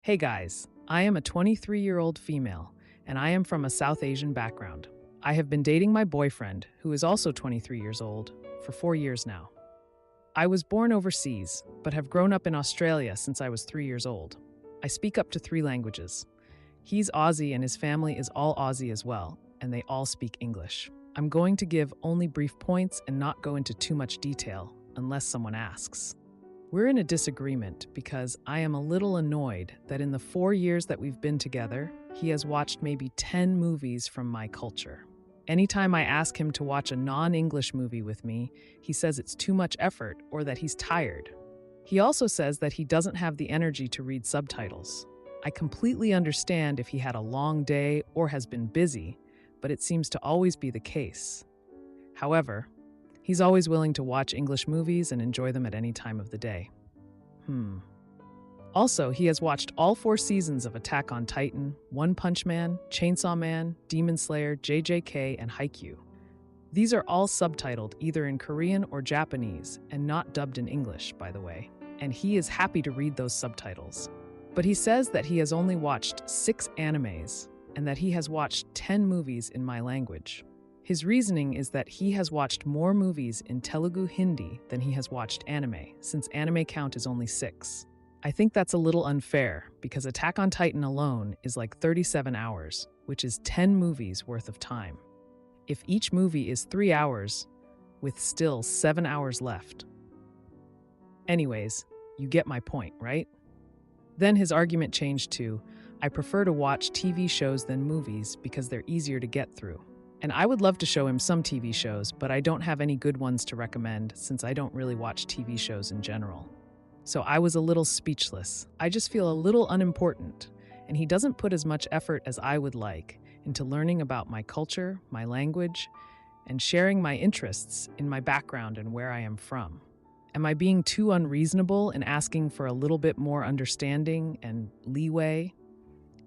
Hey guys, I am a 23-year-old female, and I am from a South Asian background. I have been dating my boyfriend, who is also 23 years old, for 4 years now. I was born overseas, but have grown up in Australia since I was 3 years old. I speak up to 3 languages. He's Aussie and his family is all Aussie as well, and they all speak English. I'm going to give only brief points and not go into too much detail, unless someone asks. We're in a disagreement because I am a little annoyed that in the 4 years that we've been together, he has watched maybe 10 movies from my culture. Anytime I ask him to watch a non-English movie with me, he says it's too much effort or that he's tired. He also says that he doesn't have the energy to read subtitles. I completely understand if he had a long day or has been busy, but it seems to always be the case. However, he's always willing to watch English movies and enjoy them at any time of the day. Also, he has watched all 4 seasons of Attack on Titan, One Punch Man, Chainsaw Man, Demon Slayer, JJK, and Haikyuu. These are all subtitled either in Korean or Japanese and not dubbed in English, by the way, and he is happy to read those subtitles. But he says that he has only watched 6 animes and that he has watched 10 movies in my language. His reasoning is that he has watched more movies in Telugu Hindi than he has watched anime, since anime count is only 6. I think that's a little unfair, because Attack on Titan alone is like 37 hours, which is 10 movies worth of time. If each movie is 3 hours, with still 7 hours left. Anyways, you get my point, right? Then his argument changed to, I prefer to watch TV shows than movies because they're easier to get through. And I would love to show him some TV shows, but I don't have any good ones to recommend since I don't really watch TV shows in general. So I was a little speechless. I just feel a little unimportant, and he doesn't put as much effort as I would like into learning about my culture, my language, and sharing my interests in my background and where I am from. Am I being too unreasonable in asking for a little bit more understanding and leeway?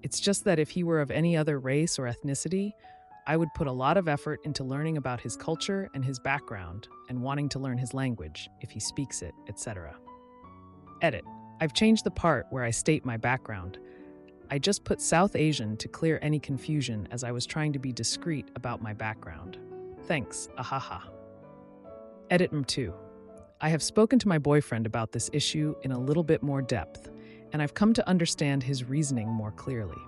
It's just that if he were of any other race or ethnicity, I would put a lot of effort into learning about his culture and his background and wanting to learn his language, if he speaks it, etc. Edit. I've changed the part where I state my background. I just put South Asian to clear any confusion as I was trying to be discreet about my background. Thanks, ahaha. Edit 2. I have spoken to my boyfriend about this issue in a little bit more depth, and I've come to understand his reasoning more clearly.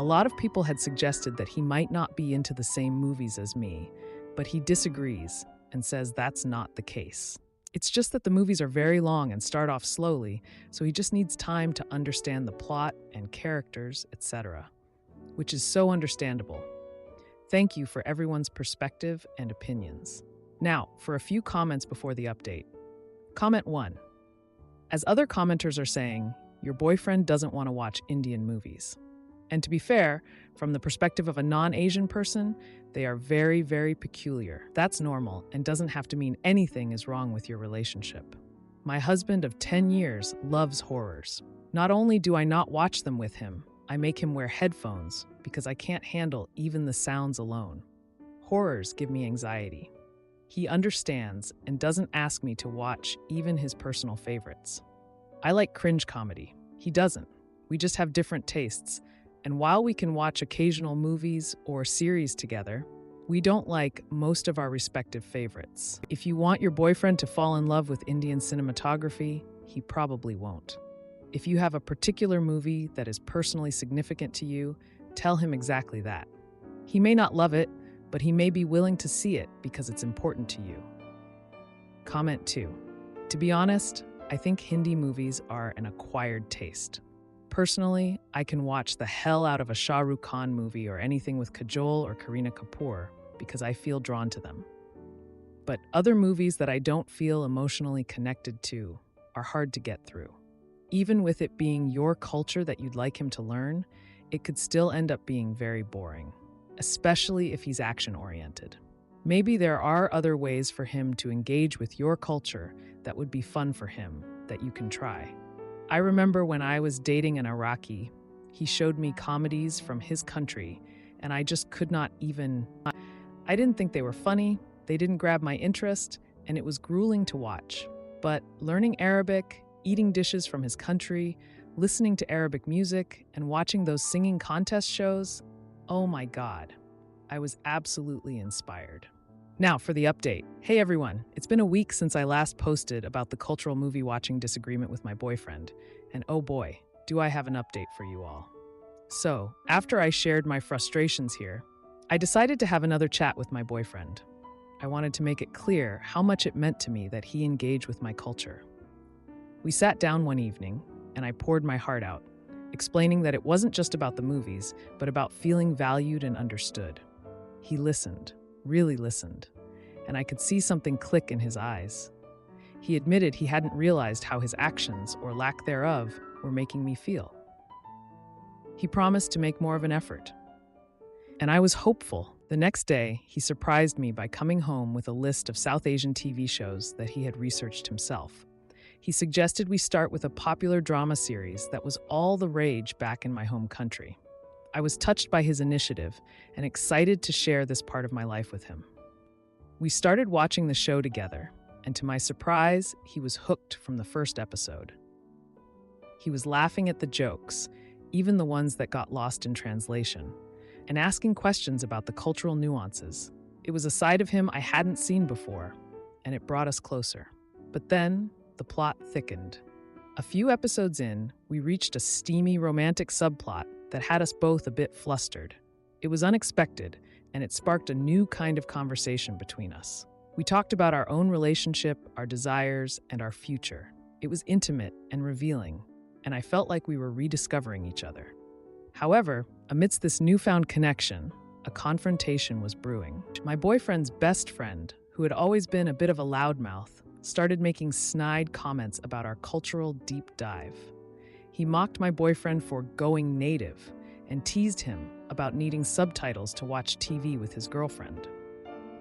A lot of people had suggested that he might not be into the same movies as me, but he disagrees and says that's not the case. It's just that the movies are very long and start off slowly, so he just needs time to understand the plot and characters, etc., which is so understandable. Thank you for everyone's perspective and opinions. Now, for a few comments before the update. Comment 1. As other commenters are saying, your boyfriend doesn't want to watch Indian movies. And to be fair, from the perspective of a non-Asian person, they are very, very peculiar. That's normal and doesn't have to mean anything is wrong with your relationship. My husband of 10 years loves horrors. Not only do I not watch them with him, I make him wear headphones because I can't handle even the sounds alone. Horrors give me anxiety. He understands and doesn't ask me to watch even his personal favorites. I like cringe comedy. He doesn't. We just have different tastes. And while we can watch occasional movies or series together, we don't like most of our respective favorites. If you want your boyfriend to fall in love with Indian cinematography, he probably won't. If you have a particular movie that is personally significant to you, tell him exactly that. He may not love it, but he may be willing to see it because it's important to you. Comment 2. To be honest, I think Hindi movies are an acquired taste. Personally, I can watch the hell out of a Shah Rukh Khan movie or anything with Kajol or Kareena Kapoor because I feel drawn to them. But other movies that I don't feel emotionally connected to are hard to get through. Even with it being your culture that you'd like him to learn, it could still end up being very boring, especially if he's action-oriented. Maybe there are other ways for him to engage with your culture that would be fun for him that you can try. I remember when I was dating an Iraqi, he showed me comedies from his country, and I just could not even... I didn't think they were funny, they didn't grab my interest, and it was grueling to watch. But learning Arabic, eating dishes from his country, listening to Arabic music, and watching those singing contest shows. Oh my God, I was absolutely inspired. Now for the update. Hey everyone, it's been a week since I last posted about the cultural movie watching disagreement with my boyfriend, and oh boy, do I have an update for you all. So, after I shared my frustrations here, I decided to have another chat with my boyfriend. I wanted to make it clear how much it meant to me that he engage with my culture. We sat down one evening, and I poured my heart out, explaining that it wasn't just about the movies, but about feeling valued and understood. He listened, really listened, and I could see something click in his eyes. He admitted he hadn't realized how his actions, or lack thereof, were making me feel. He promised to make more of an effort. And I was hopeful. The next day, he surprised me by coming home with a list of South Asian TV shows that he had researched himself. He suggested we start with a popular drama series that was all the rage back in my home country. I was touched by his initiative and excited to share this part of my life with him. We started watching the show together, and to my surprise, he was hooked from the first episode. He was laughing at the jokes, even the ones that got lost in translation, and asking questions about the cultural nuances. It was a side of him I hadn't seen before, and it brought us closer. But then, the plot thickened. A few episodes in, we reached a steamy romantic subplot that had us both a bit flustered. It was unexpected, and it sparked a new kind of conversation between us. We talked about our own relationship, our desires, and our future. It was intimate and revealing, and I felt like we were rediscovering each other. However, amidst this newfound connection, a confrontation was brewing. My boyfriend's best friend, who had always been a bit of a loudmouth, started making snide comments about our cultural deep dive. He mocked my boyfriend for going native and teased him about needing subtitles to watch TV with his girlfriend.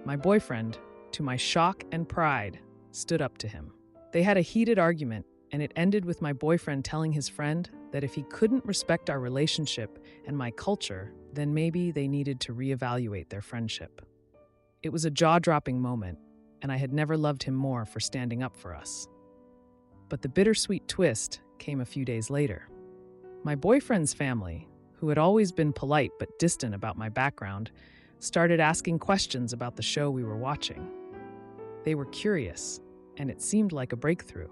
My boyfriend, to my shock and pride, stood up to him. They had a heated argument, and it ended with my boyfriend telling his friend that if he couldn't respect our relationship and my culture, then maybe they needed to reevaluate their friendship. It was a jaw-dropping moment, and I had never loved him more for standing up for us. But the bittersweet twist came a few days later. My boyfriend's family, who had always been polite but distant about my background, started asking questions about the show we were watching. They were curious, and it seemed like a breakthrough.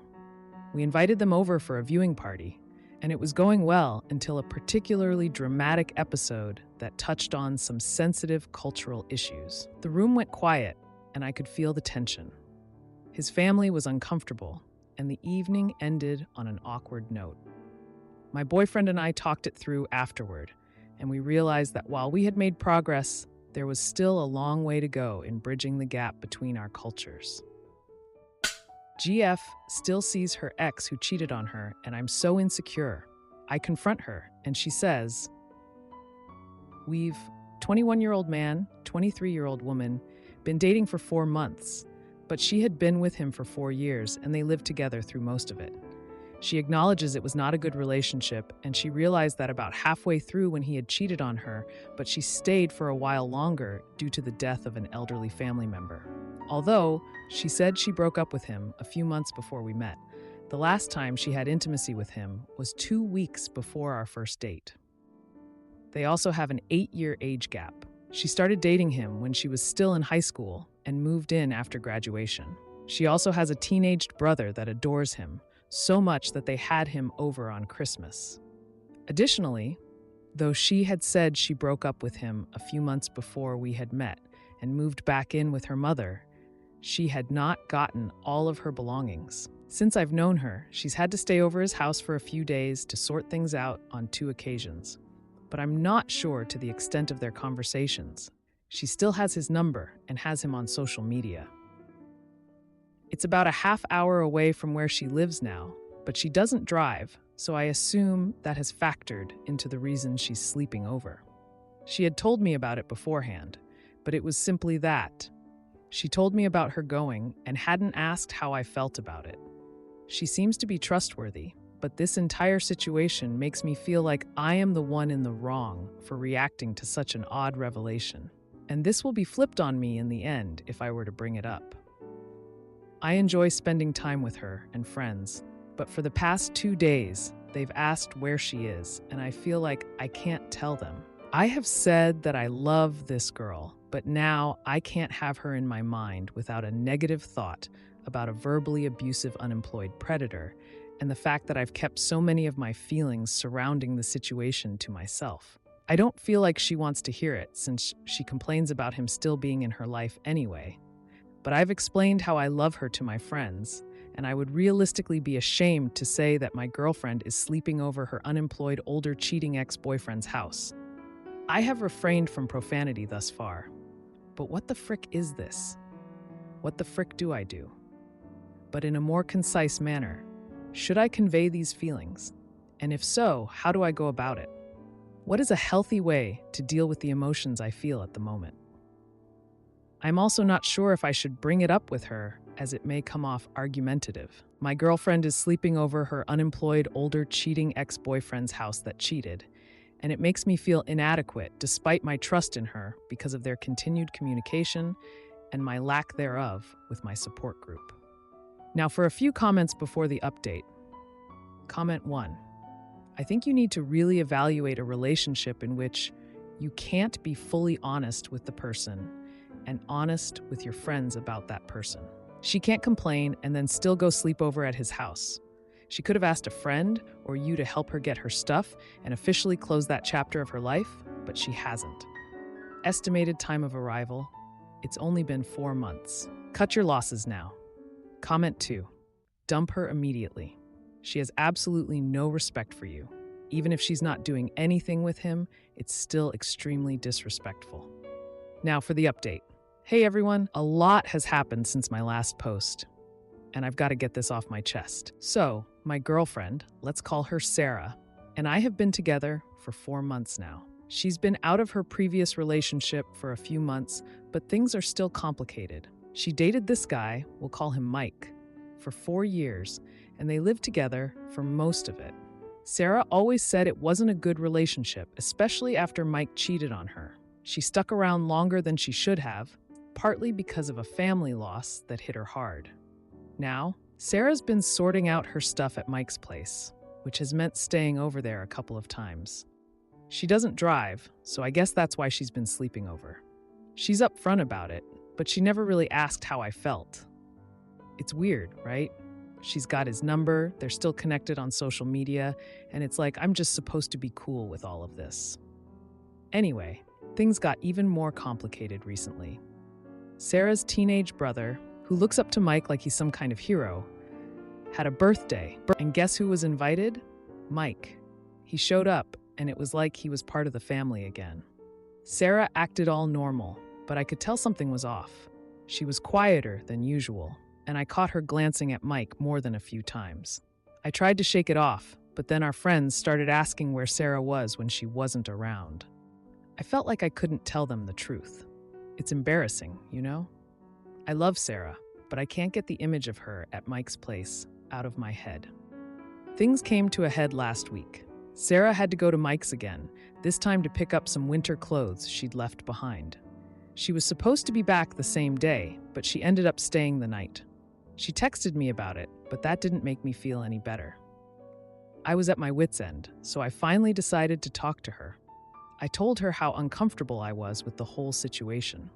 We invited them over for a viewing party, and it was going well until a particularly dramatic episode that touched on some sensitive cultural issues. The room went quiet, and I could feel the tension. His family was uncomfortable, and the evening ended on an awkward note. My boyfriend and I talked it through afterward, and we realized that while we had made progress, there was still a long way to go in bridging the gap between our cultures. GF still sees her ex who cheated on her, and I'm so insecure. I confront her, and she says, "We've 21-year-old man, 23-year-old woman, been dating for 4 months, but she had been with him for 4 years, and they lived together through most of it. She acknowledges it was not a good relationship, and she realized that about halfway through when he had cheated on her, but she stayed for a while longer due to the death of an elderly family member. Although, she said she broke up with him a few months before we met. The last time she had intimacy with him was 2 weeks before our first date. They also have an 8-year age gap. She started dating him when she was still in high school and moved in after graduation. She also has a teenaged brother that adores him, so much that they had him over on Christmas. Additionally, though she had said she broke up with him a few months before we had met and moved back in with her mother, she had not gotten all of her belongings. Since I've known her, she's had to stay over his house for a few days to sort things out on 2 occasions. But I'm not sure to the extent of their conversations. She still has his number and has him on social media. It's about a half hour away from where she lives now, but she doesn't drive, so I assume that has factored into the reason she's sleeping over. She had told me about it beforehand, but it was simply that. She told me about her going and hadn't asked how I felt about it. She seems to be trustworthy, but this entire situation makes me feel like I am the one in the wrong for reacting to such an odd revelation. And this will be flipped on me in the end if I were to bring it up. I enjoy spending time with her and friends, but for the past 2 days, they've asked where she is, and I feel like I can't tell them. I have said that I love this girl, but now I can't have her in my mind without a negative thought about a verbally abusive unemployed predator and the fact that I've kept so many of my feelings surrounding the situation to myself. I don't feel like she wants to hear it since she complains about him still being in her life anyway. But I've explained how I love her to my friends, and I would realistically be ashamed to say that my girlfriend is sleeping over her unemployed older cheating ex-boyfriend's house. I have refrained from profanity thus far. But what the frick is this? What the frick do I do? But in a more concise manner, should I convey these feelings? And if so, how do I go about it? What is a healthy way to deal with the emotions I feel at the moment? I'm also not sure if I should bring it up with her, as it may come off argumentative. My girlfriend is sleeping over her unemployed older cheating ex-boyfriend's house that cheated, and it makes me feel inadequate despite my trust in her because of their continued communication and my lack thereof with my support group. Now for a few comments before the update. Comment 1. I think you need to really evaluate a relationship in which you can't be fully honest with the person and honest with your friends about that person. She can't complain and then still go sleep over at his house. She could have asked a friend or you to help her get her stuff and officially close that chapter of her life, but she hasn't. Estimated time of arrival, it's only been 4 months. Cut your losses now. Comment 2. Dump her immediately. She has absolutely no respect for you. Even if she's not doing anything with him, it's still extremely disrespectful. Now for the update. Hey everyone, a lot has happened since my last post, and I've got to get this off my chest. So, my girlfriend, let's call her Sarah, and I have been together for 4 months now. She's been out of her previous relationship for a few months, but things are still complicated. She dated this guy, we'll call him Mike, for 4 years, and they lived together for most of it. Sarah always said it wasn't a good relationship, especially after Mike cheated on her. She stuck around longer than she should have, partly because of a family loss that hit her hard. Now, Sarah's been sorting out her stuff at Mike's place, which has meant staying over there a couple of times. She doesn't drive, so I guess that's why she's been sleeping over. She's upfront about it, but she never really asked how I felt. It's weird, right? She's got his number, they're still connected on social media, and it's like I'm just supposed to be cool with all of this. Anyway, things got even more complicated recently. Sarah's teenage brother, who looks up to Mike like he's some kind of hero, had a birthday. And guess who was invited? Mike. He showed up, and it was like he was part of the family again. Sarah acted all normal, but I could tell something was off. She was quieter than usual, and I caught her glancing at Mike more than a few times. I tried to shake it off, but then our friends started asking where Sarah was when she wasn't around. I felt like I couldn't tell them the truth. It's embarrassing, you know? I love Sarah, but I can't get the image of her at Mike's place out of my head. Things came to a head last week. Sarah had to go to Mike's again, this time to pick up some winter clothes she'd left behind. She was supposed to be back the same day, but she ended up staying the night. She texted me about it, but that didn't make me feel any better. I was at my wit's end, so I finally decided to talk to her. I told her how uncomfortable I was with the whole situation.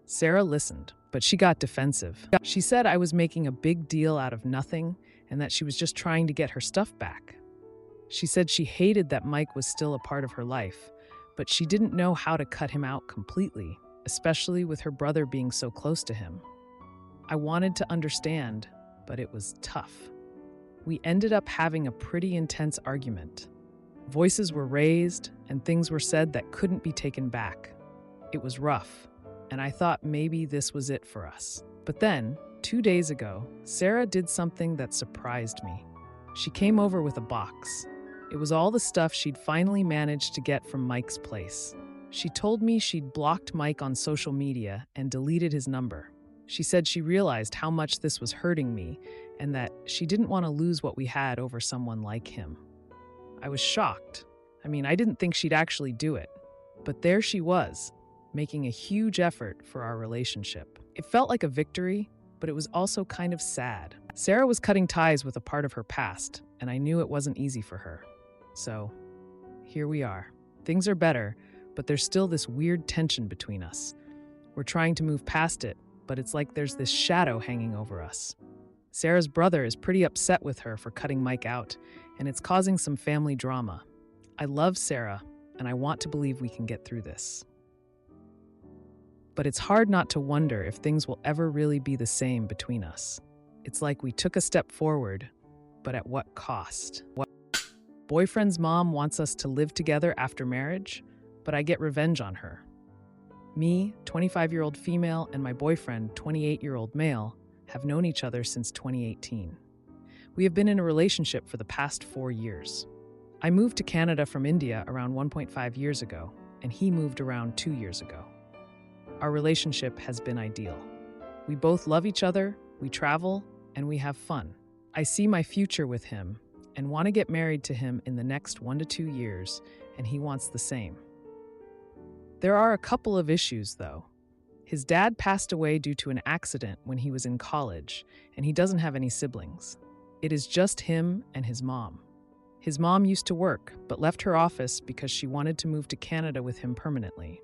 Sarah listened, but she got defensive. She said I was making a big deal out of nothing and that she was just trying to get her stuff back. She said she hated that Mike was still a part of her life, but she didn't know how to cut him out completely, especially with her brother being so close to him. I wanted to understand, but it was tough. We ended up having a pretty intense argument. Voices were raised, and things were said that couldn't be taken back. It was rough, and I thought maybe this was it for us. But then, 2 days ago, Sarah did something that surprised me. She came over with a box. It was all the stuff she'd finally managed to get from Mike's place. She told me she'd blocked Mike on social media and deleted his number. She said she realized how much this was hurting me and that she didn't want to lose what we had over someone like him. I was shocked. I didn't think she'd actually do it. But there she was, making a huge effort for our relationship. It felt like a victory, but it was also kind of sad. Sarah was cutting ties with a part of her past, and I knew it wasn't easy for her. So, here we are. Things are better, but there's still this weird tension between us. We're trying to move past it, but it's like there's this shadow hanging over us. Sarah's brother is pretty upset with her for cutting Mike out, and it's causing some family drama. I love Sarah, and I want to believe we can get through this. But it's hard not to wonder if things will ever really be the same between us. It's like we took a step forward, but at what cost? Boyfriend's mom wants us to live together after marriage, but I get revenge on her. Me, 25-year-old female, and my boyfriend, 28-year-old male, have known each other since 2018. We have been in a relationship for the past 4 years. I moved to Canada from India around 1.5 years ago, and he moved around 2 years ago. Our relationship has been ideal. We both love each other, we travel, and we have fun. I see my future with him and want to get married to him in the next 1 to 2 years, and he wants the same. There are a couple of issues, though. His dad passed away due to an accident when he was in college, and he doesn't have any siblings. It is just him and his mom. His mom used to work, but left her office because she wanted to move to Canada with him permanently.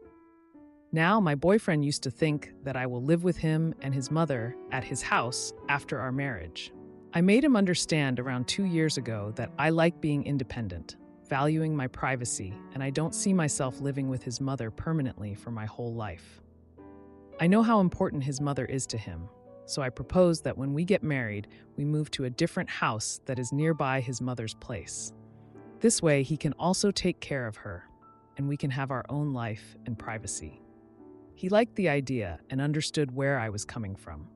Now, my boyfriend used to think that I will live with him and his mother at his house after our marriage. I made him understand around 2 years ago that I like being independent, valuing my privacy, and I don't see myself living with his mother permanently for my whole life. I know how important his mother is to him, so I proposed that when we get married, we move to a different house that is nearby his mother's place. This way, he can also take care of her, and we can have our own life and privacy. He liked the idea and understood where I was coming from.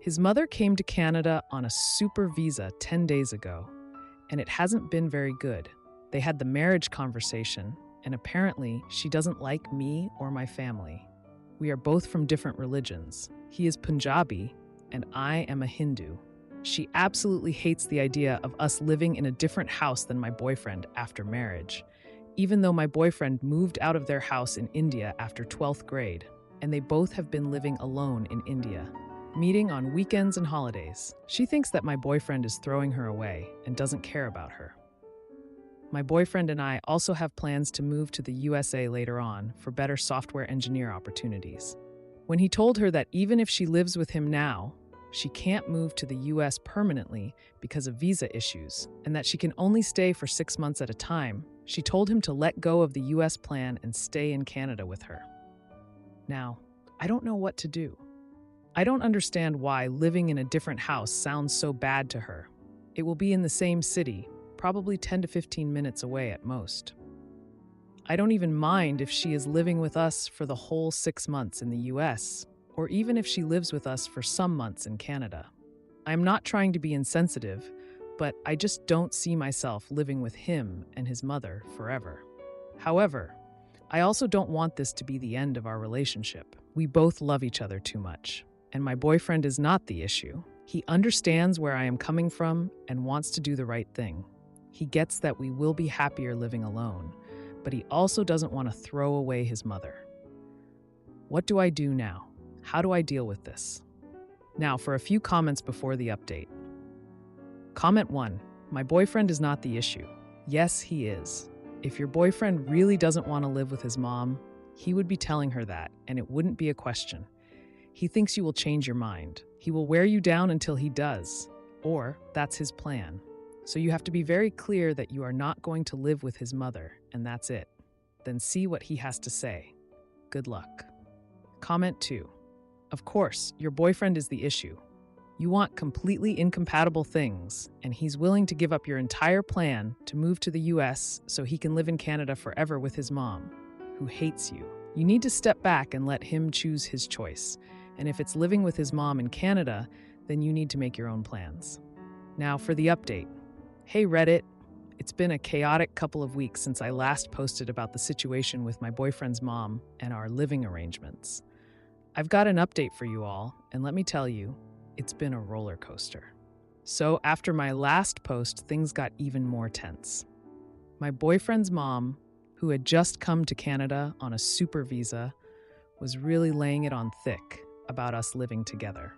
His mother came to Canada on a super visa 10 days ago, and it hasn't been very good. They had the marriage conversation, and apparently she doesn't like me or my family. We are both from different religions. He is Punjabi, and I am a Hindu. She absolutely hates the idea of us living in a different house than my boyfriend after marriage, even though my boyfriend moved out of their house in India after 12th grade, and they both have been living alone in India, meeting on weekends and holidays. She thinks that my boyfriend is throwing her away and doesn't care about her. My boyfriend and I also have plans to move to the USA later on for better software engineer opportunities. When he told her that even if she lives with him now, she can't move to the US permanently because of visa issues, and that she can only stay for 6 months at a time, she told him to let go of the US plan and stay in Canada with her. Now, I don't know what to do. I don't understand why living in a different house sounds so bad to her. It will be in the same city, probably 10 to 15 minutes away at most. I don't even mind if she is living with us for the whole 6 months in the US, or even if she lives with us for some months in Canada. I'm not trying to be insensitive, but I just don't see myself living with him and his mother forever. However, I also don't want this to be the end of our relationship. We both love each other too much, and my boyfriend is not the issue. He understands where I am coming from and wants to do the right thing. He gets that we will be happier living alone, but he also doesn't want to throw away his mother. What do I do now? How do I deal with this? Now, for a few comments before the update. Comment 1. My boyfriend is not the issue. Yes, he is. If your boyfriend really doesn't want to live with his mom, he would be telling her that, and it wouldn't be a question. He thinks you will change your mind. He will wear you down until he does, or that's his plan. So you have to be very clear that you are not going to live with his mother, and that's it. Then see what he has to say. Good luck. Comment 2. Of course, your boyfriend is the issue. You want completely incompatible things, and he's willing to give up your entire plan to move to the US so he can live in Canada forever with his mom, who hates you. You need to step back and let him choose his choice. And if it's living with his mom in Canada, then you need to make your own plans. Now for the update. Hey Reddit, it's been a chaotic couple of weeks since I last posted about the situation with my boyfriend's mom and our living arrangements. I've got an update for you all, and let me tell you, it's been a roller coaster. So after my last post, things got even more tense. My boyfriend's mom, who had just come to Canada on a super visa, was really laying it on thick about us living together.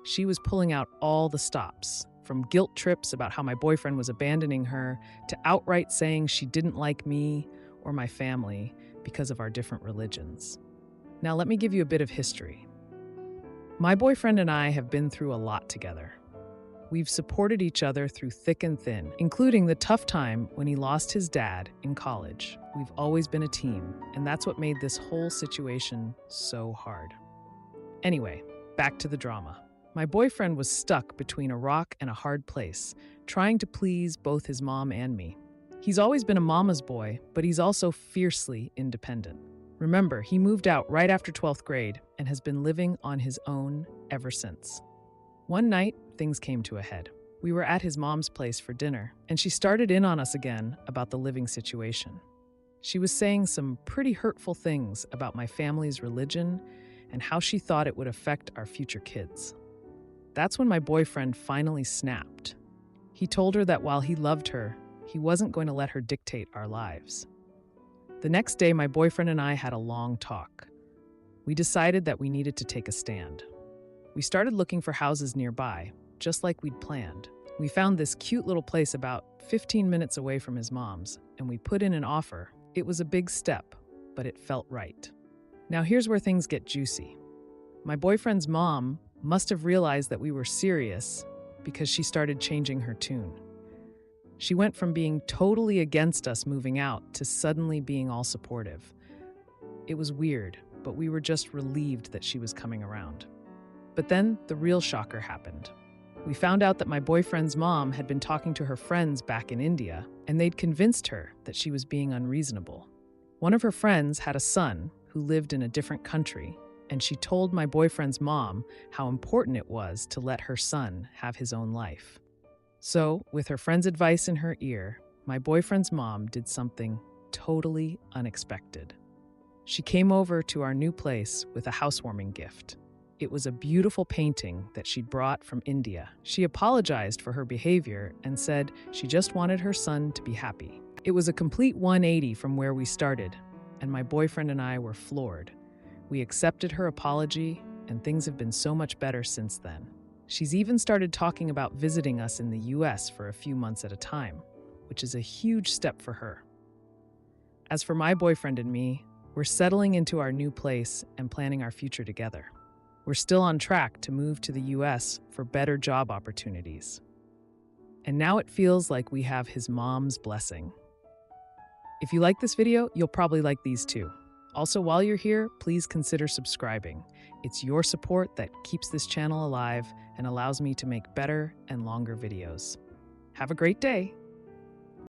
She was pulling out all the stops, from guilt trips about how my boyfriend was abandoning her to outright saying she didn't like me or my family because of our different religions. Now, let me give you a bit of history. My boyfriend and I have been through a lot together. We've supported each other through thick and thin, including the tough time when he lost his dad in college. We've always been a team, and that's what made this whole situation so hard. Anyway, back to the drama. My boyfriend was stuck between a rock and a hard place, trying to please both his mom and me. He's always been a mama's boy, but he's also fiercely independent. Remember, he moved out right after 12th grade and has been living on his own ever since. One night, things came to a head. We were at his mom's place for dinner, and she started in on us again about the living situation. She was saying some pretty hurtful things about my family's religion and how she thought it would affect our future kids. That's when my boyfriend finally snapped. He told her that while he loved her, he wasn't going to let her dictate our lives. The next day, my boyfriend and I had a long talk. We decided that we needed to take a stand. We started looking for houses nearby, just like we'd planned. We found this cute little place about 15 minutes away from his mom's, and we put in an offer. It was a big step, but it felt right. Now here's where things get juicy. My boyfriend's mom must have realized that we were serious because she started changing her tune. She went from being totally against us moving out to suddenly being all supportive. It was weird, but we were just relieved that she was coming around. But then the real shocker happened. We found out that my boyfriend's mom had been talking to her friends back in India, and they'd convinced her that she was being unreasonable. One of her friends had a son who lived in a different country, and she told my boyfriend's mom how important it was to let her son have his own life. So, with her friend's advice in her ear, my boyfriend's mom did something totally unexpected. She came over to our new place with a housewarming gift. It was a beautiful painting that she'd brought from India. She apologized for her behavior and said she just wanted her son to be happy. It was a complete 180 from where we started, and my boyfriend and I were floored. We accepted her apology, and things have been so much better since then. She's even started talking about visiting us in the US for a few months at a time, which is a huge step for her. As for my boyfriend and me, we're settling into our new place and planning our future together. We're still on track to move to the US for better job opportunities. And now it feels like we have his mom's blessing. If you like this video, you'll probably like these too. Also, while you're here, please consider subscribing. It's your support that keeps this channel alive and allows me to make better and longer videos. Have a great day.